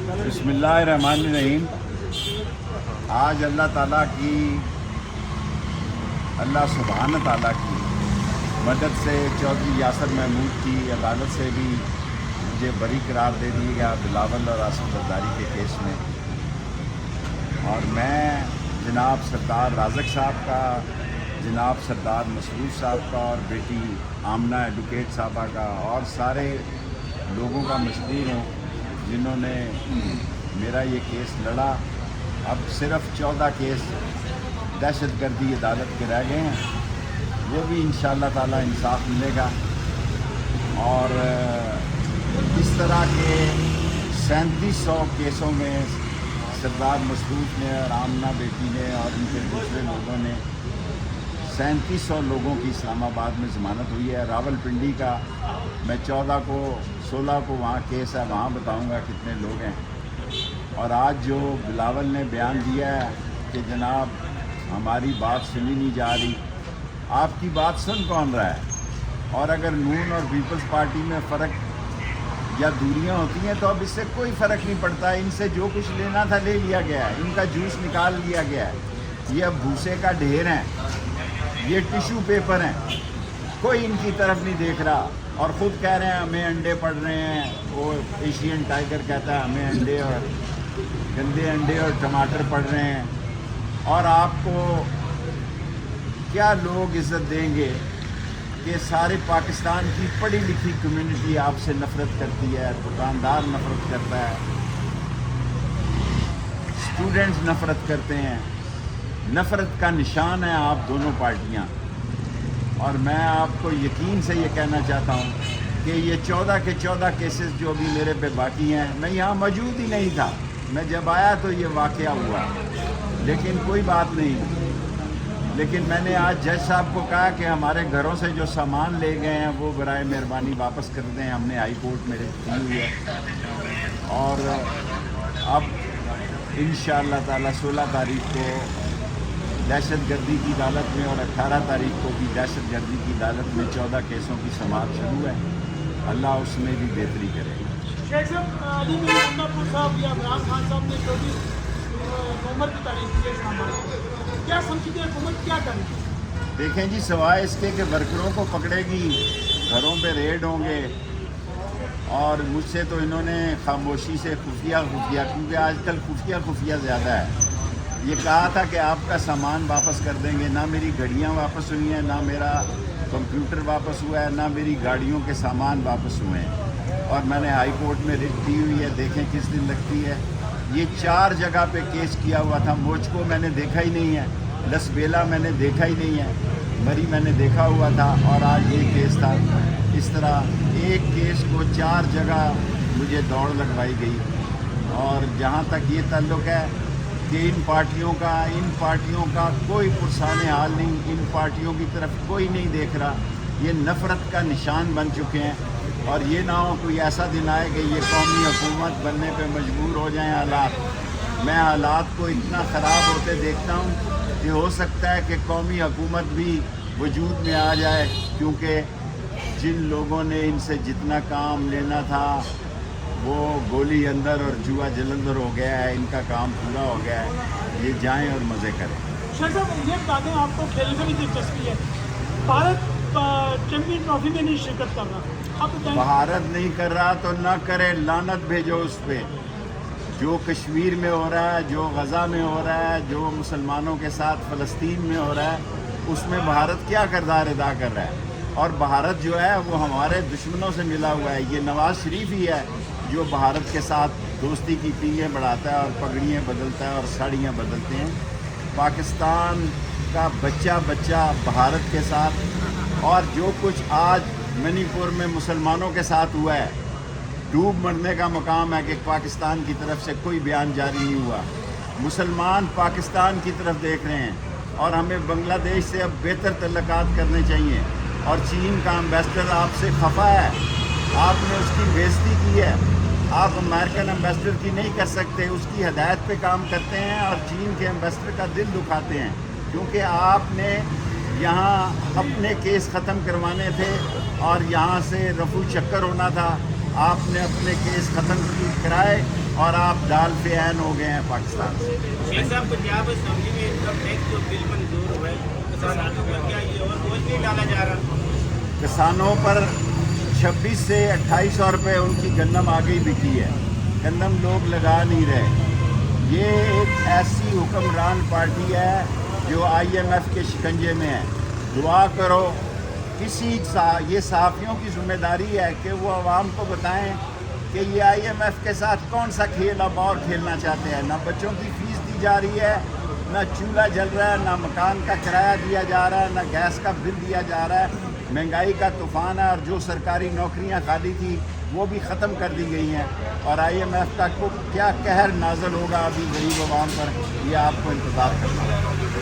بسم اللہ الرحمن الرحیم۔ آج اللہ سبحانہ تعالیٰ کی مدد سے چودھری یاسر محمود کی عدالت سے بھی مجھے بری قرار دے دیا گیا بلاول اور آصف زرداری کے کیس میں، اور میں جناب سردار رازق صاحب کا، جناب سردار مسعود صاحب کا اور بیٹی آمنہ ایڈوکیٹ صاحبہ کا اور سارے لوگوں کا مشکور ہوں جنہوں نے میرا یہ کیس لڑا۔ اب صرف 14 کیس دہشت گردی عدالت کے رہ گئے ہیں، وہ بھی انشاءاللہ تعالی انصاف ملے گا۔ اور اس طرح کے 3700 کیسوں میں سردار مسعود نے اور آمنہ بیٹی نے اور ان کے دوسرے لوگوں نے 3700 لوگوں کی اسلام آباد میں ضمانت ہوئی ہے۔ راول پنڈی کا میں 16 کو وہاں کیس ہے، وہاں بتاؤں گا کتنے لوگ ہیں۔ اور آج جو بلاول نے بیان دیا ہے کہ جناب ہماری بات سنی نہیں جا رہی، آپ کی بات سن کون رہا ہے؟ اور اگر نون اور پیپلز پارٹی میں فرق یا دوریاں ہوتی ہیں تو اب اس سے کوئی فرق نہیں پڑتا۔ ان سے جو کچھ لینا تھا لے لیا گیا ہے، ان کا جوس نکال لیا گیا ہے، یہ اب بھوسے کا ڈھیر ہیں، یہ ٹیشو پیپر ہیں، کوئی ان کی طرف نہیں دیکھ رہا، اور خود کہہ رہے ہیں ہمیں انڈے پڑ رہے ہیں۔ وہ ایشین ٹائیگر کہتا ہے ہمیں انڈے اور گندے انڈے اور ٹماٹر پڑ رہے ہیں۔ اور آپ کو کیا لوگ عزت دیں گے کہ سارے پاکستان کی پڑھی لکھی کمیونٹی آپ سے نفرت کرتی ہے، دکاندار نفرت کرتا ہے، اسٹوڈنٹس نفرت کرتے ہیں۔ نفرت کا نشان ہے آپ دونوں پارٹیاں، اور میں آپ کو یقین سے یہ کہنا چاہتا ہوں کہ یہ 14 کے 14 کیسز جو ابھی میرے پہ باقی ہیں، میں یہاں موجود ہی نہیں تھا، میں جب آیا تو یہ واقعہ ہوا، لیکن کوئی بات نہیں۔ لیکن میں نے آج جج صاحب کو کہا کہ ہمارے گھروں سے جو سامان لے گئے ہیں وہ برائے مہربانی واپس کر دیں، ہم نے ہائی کورٹ میں کی ہوئی ہے۔ اور اب انشاءاللہ تعالی 16 تاریخ کو دہشت گردی کی عدالت میں اور 18 تاریخ کو بھی دہشت گردی کی عدالت میں 14 کیسوں کی سماعت شروع ہے۔ اللہ اس میں بھی بہتری کرے۔ شیخ صاحب، علی محمد صاحب یا عمران خان صاحب نے 24 نومبر کی تاریخ کی ہے، کیا سمجھتے ہیں حکومت کیا کرے گی؟ دیکھیں جی، سوائے اس کے کہ ورکروں کو پکڑے گی، گھروں پہ ریڈ ہوں گے، اور مجھ سے تو انہوں نے خاموشی سے خفیہ کیونکہ آج کل خفیہ زیادہ ہے، یہ کہا تھا کہ آپ کا سامان واپس کر دیں گے۔ نہ میری گھڑیاں واپس ہوئی ہیں، نہ میرا کمپیوٹر واپس ہوا ہے، نہ میری گاڑیوں کے سامان واپس ہوئے ہیں، اور میں نے ہائی کورٹ میں رٹ دی ہوئی ہے، دیکھیں کس دن لگتی ہے۔ یہ 4 جگہ پہ کیس کیا ہوا تھا، موچ کو میں نے دیکھا ہی نہیں ہے، لسبیلا میں نے دیکھا ہی نہیں ہے، مری میں نے دیکھا ہوا تھا، اور آج یہ کیس تھا۔ اس طرح ایک کیس کو 4 جگہ مجھے دوڑ لگوائی گئی، اور جہاں تک یہ تعلق ہے کہ ان پارٹیوں کا کوئی پرسان حال نہیں، ان پارٹیوں کی طرف کوئی نہیں دیکھ رہا، یہ نفرت کا نشان بن چکے ہیں۔ اور یہ نہ ہو کوئی ایسا دن آئے کہ یہ قومی حکومت بننے پہ مجبور ہو جائیں حالات۔ میں حالات کو اتنا خراب ہوتے دیکھتا ہوں کہ ہو سکتا ہے کہ قومی حکومت بھی وجود میں آ جائے، کیونکہ جن لوگوں نے ان سے جتنا کام لینا تھا وہ گولی اندر اور جوا جلندر ہو گیا ہے، ان کا کام پورا ہو گیا ہے، یہ جائیں اور مزے کریں۔ شیخ صاحب، یہ بتا دیں آپ کو کھیل میں بھی دلچسپی ہے، بھارت چیمپئن ٹرافی میں نہیں شرکت کر رہا، آپ بتائیں۔ بھارت نہیں کر رہا تو نہ کرے، لعنت بھیجو اس پہ۔ جو کشمیر میں ہو رہا ہے، جو غزہ میں ہو رہا ہے، جو مسلمانوں کے ساتھ فلسطین میں ہو رہا ہے، اس میں بھارت کیا کردار ادا کر رہا ہے؟ اور بھارت جو ہے وہ ہمارے دشمنوں سے ملا ہوا ہے۔ یہ نواز شریف ہی ہے جو بھارت کے ساتھ دوستی کی پیلیاں بڑھاتا ہے اور پگڑیاں بدلتا ہے اور ساڑیاں بدلتے ہیں۔ پاکستان کا بچہ بھارت کے ساتھ، اور جو کچھ آج منی پور میں مسلمانوں کے ساتھ ہوا ہے، ڈوب مرنے کا مقام ہے کہ پاکستان کی طرف سے کوئی بیان جاری نہیں ہوا۔ مسلمان پاکستان کی طرف دیکھ رہے ہیں، اور ہمیں بنگلہ دیش سے اب بہتر تعلقات کرنے چاہیے۔ اور چین کا امبیسڈر آپ سے خفا ہے، آپ نے اس کی بےعزتی کی ہے، آپ امریکن امبیسڈر کی نہیں کر سکتے، اس کی ہدایت پہ کام کرتے ہیں اور چین کے امبیسڈر کا دل دکھاتے ہیں، کیونکہ آپ نے یہاں اپنے کیس ختم کروانے تھے اور یہاں سے رفو چکر ہونا تھا۔ آپ نے اپنے کیس ختم کرائے اور آپ دال پہ عین ہو گئے ہیں پاکستان سے. شیخ صاحب پنجاب اسمبلی میں انکم ٹیکس جو بل منظور ہوا ہے کسانوں کے اوپر کیا یہ اور بوجھ نہیں ڈالا جا رہا؟ کسانوں پر 26 سے 2800 روپے ان کی گندم آگے بکی ہے. گندم لوگ لگا نہیں رہے. یہ ایک ایسی حکمران پارٹی ہے جو IMF کے شکنجے میں ہے. دعا کرو یہ صحافیوں کی ذمہ داری ہے کہ وہ عوام کو بتائیں کہ یہ IMF کے ساتھ کون سا کھیل اب اور کھیلنا چاہتے ہیں. نہ بچوں کی فیس دی جا رہی ہے، نہ چولہا جل رہا ہے، نہ مکان کا کرایہ دیا جا رہا ہے، نہ گیس کا بل دیا جا رہا ہے. مہنگائی کا طوفان ہے اور جو سرکاری نوکریاں خالی تھی وہ بھی ختم کر دی گئی ہیں. اور IMF کا کیا قہر نازل ہوگا ابھی غریب عوام پر، یہ آپ کو انتظار کرنا ہے.